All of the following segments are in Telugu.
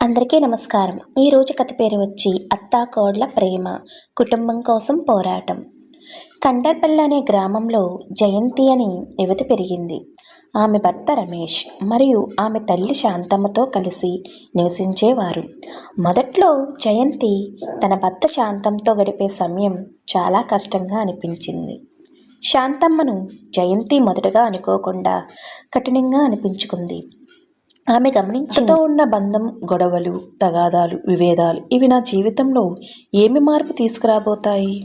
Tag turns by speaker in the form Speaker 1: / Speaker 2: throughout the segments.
Speaker 1: అందరికీ నమస్కారం. ఈరోజు కథ పేరు వచ్చి అత్తాకోడల ప్రేమ, కుటుంబం కోసం పోరాటం. కండర్పల్లి అనే గ్రామంలో జయంతి అని యువతి పెరిగింది. ఆమె భర్త రమేష్ మరియు ఆమె తల్లి శాంతమ్మతో కలిసి నివసించేవారు. మొదట్లో జయంతి తన భర్త శాంతంతో గడిపే సమయం చాలా కష్టంగా అనిపించింది. శాంతమ్మను జయంతి మొదటగా అనుకోకుండా కఠినంగా అనిపించుకుంది. ఆమె గమనించుతో ఉన్న బంధం, గొడవలు, తగాదాలు, విభేదాలు ఇవి నా జీవితంలో ఏమి మార్పు తీసుకురాబోతాయి?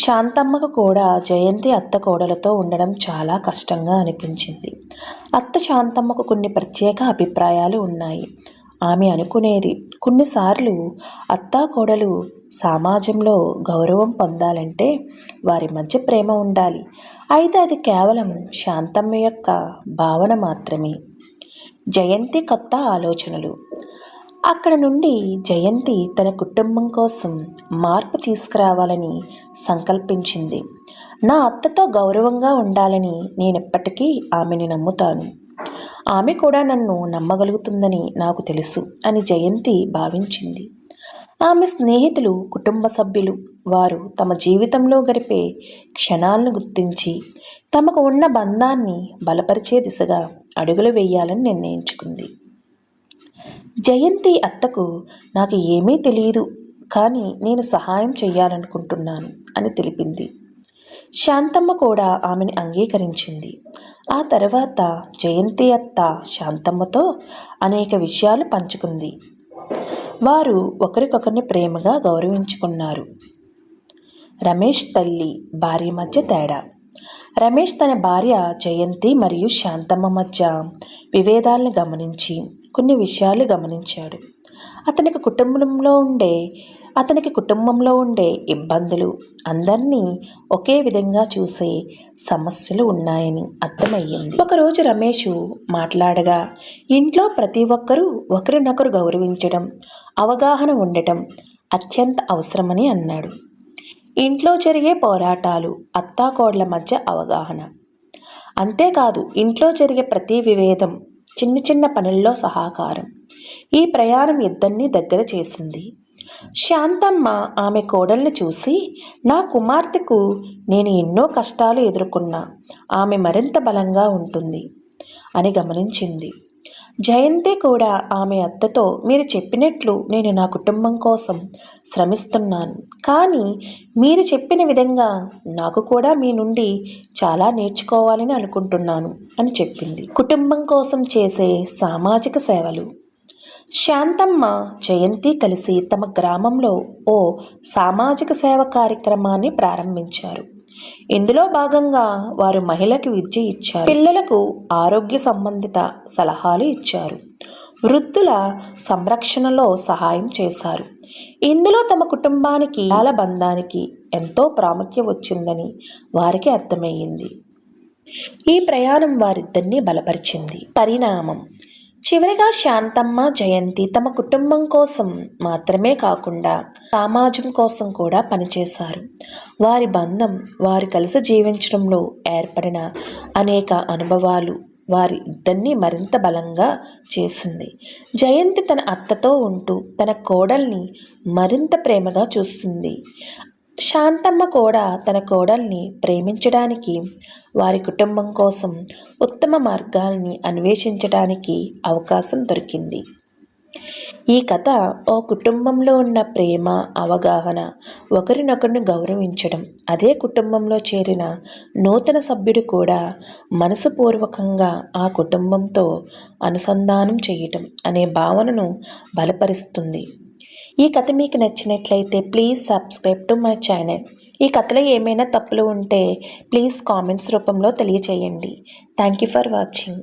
Speaker 1: శాంతమ్మకు కూడా జయంతి అత్త కోడలతో ఉండడం చాలా కష్టంగా అనిపించింది. అత్త శాంతమ్మకు కొన్ని ప్రత్యేక అభిప్రాయాలు ఉన్నాయి. ఆమె అనుకునేది, కొన్నిసార్లు అత్తా కోడలు సమాజంలో గౌరవం పొందాలంటే వారి మధ్య ప్రేమ ఉండాలి. అయితే అది కేవలం శాంతమ్మ యొక్క భావన మాత్రమే. జయంతి కొత్త ఆలోచనలు. అక్కడ నుండి జయంతి తన కుటుంబం కోసం మార్పు తీసుకురావాలని సంకల్పించింది. నా అత్తతో గౌరవంగా ఉండాలని నేనెప్పటికీ ఆమెని నమ్ముతాను. ఆమె కూడా నన్ను నమ్మగలుగుతుందని నాకు తెలుసు అని జయంతి భావించింది. ఆమె స్నేహితులు, కుటుంబ సభ్యులు వారు తమ జీవితంలో గడిపే క్షణాలను గుర్తించి తమకు ఉన్న బంధాన్ని బలపరిచే దిశగా అడుగులు వేయాలని నిర్ణయించుకుంది. జయంతి అత్తకు నాకు ఏమీ తెలియదు, కానీ నేను సహాయం చేయాలనుకుంటున్నాను అని తెలిపింది. శాంతమ్మ కూడా ఆమెను అంగీకరించింది. ఆ తర్వాత జయంతి అత్త శాంతమ్మతో అనేక విషయాలు పంచుకుంది. వారు ఒకరికొకరిని ప్రేమగా గౌరవించుకున్నారు. రమేష్ తల్లి, భార్య మధ్య తేడా. రమేష్ తన భార్య జయంతి మరియు శాంతమ్మ మధ్య విభేదాలను గమనించి కొన్ని విషయాలు గమనించాడు. అతనికి కుటుంబంలో ఉండే ఇబ్బందులు, అందరినీ ఒకే విధంగా చూసే సమస్యలు ఉన్నాయని అర్థమయ్యింది. ఒకరోజు రమేష్ మాట్లాడగా, ఇంట్లో ప్రతి ఒక్కరూ ఒకరినొకరు గౌరవించడం, అవగాహన ఉండటం అత్యంత అవసరమని అన్నాడు. ఇంట్లో జరిగే పోరాటాలు, అత్తాకోడల మధ్య అవగాహన. అంతేకాదు, ఇంట్లో జరిగే ప్రతి విభేదం, చిన్న చిన్న పనుల్లో సహకారం. ఈ ప్రయాణం ఇద్దరినీ దగ్గర చేసింది. శాంతమ్మ ఆమె కోడల్ని చూసి, నా కుమార్తెకు నేను ఎన్నో కష్టాలు ఎదుర్కొన్నా ఆమె మరింత బలంగా ఉంటుంది అని గమనించింది. జయంతి కూడా ఆమె అత్తతో, మీరు చెప్పినట్లు నేను నా కుటుంబం కోసం శ్రమిస్తున్నాను, కానీ మీరు చెప్పిన విధంగా నాకు కూడా మీ నుండి చాలా నేర్చుకోవాలని అనుకుంటున్నాను అని చెప్పింది. కుటుంబం కోసం చేసే సామాజిక సేవలు. శాంతమ్మ, జయంతి కలిసి తమ గ్రామంలో ఓ సామాజిక సేవ కార్యక్రమాన్ని ప్రారంభించారు. ఇందులో భాగంగా వారు మహిళలకు విద్య ఇచ్చారు, పిల్లలకు ఆరోగ్య సంబంధిత సలహాలు ఇచ్చారు, వృద్ధుల సంరక్షణలో సహాయం చేశారు. ఇందులో తమ కుటుంబానికి, బంధానికి ఎంతో ప్రాముఖ్యం వచ్చిందని వారికి అర్థమయ్యింది. ఈ ప్రయాణం వారిద్దరినీ బలపరిచింది. పరిణామం. చివరిగా శాంతమ్మ, జయంతి తమ కుటుంబం కోసం మాత్రమే కాకుండా సమాజం కోసం కూడా పనిచేశారు. వారి బంధం, వారు కలిసి జీవించడంలో ఏర్పడిన అనేక అనుభవాలు వారి ఇద్దరినీ మరింత బలంగా చేసింది. జయంతి తన అత్తతో ఉంటూ తన కోడల్ని మరింత ప్రేమగా చూస్తుంది. శాంతమ్మ కూడా తన కోడల్ని ప్రేమించడానికి, వారి కుటుంబం కోసం ఉత్తమ మార్గాల్ని అన్వేషించడానికి అవకాశం దొరికింది. ఈ కథ ఓ కుటుంబంలో ఉన్న ప్రేమ, అవగాహన, ఒకరినొకరిని గౌరవించడం, అదే కుటుంబంలో చేరిన నూతన సభ్యుడు కూడా మనసుపూర్వకంగా ఆ కుటుంబంతో అనుసంధానం చేయటం అనే భావనను బలపరుస్తుంది. ఈ కథ మీకు నచ్చినట్లయితే please subscribe to my channel. ఈ కథలో ఏమైనా తప్పులు ఉంటే ప్లీజ్ కామెంట్స్ రూపంలో తెలియచేయండి. Thank you for watching.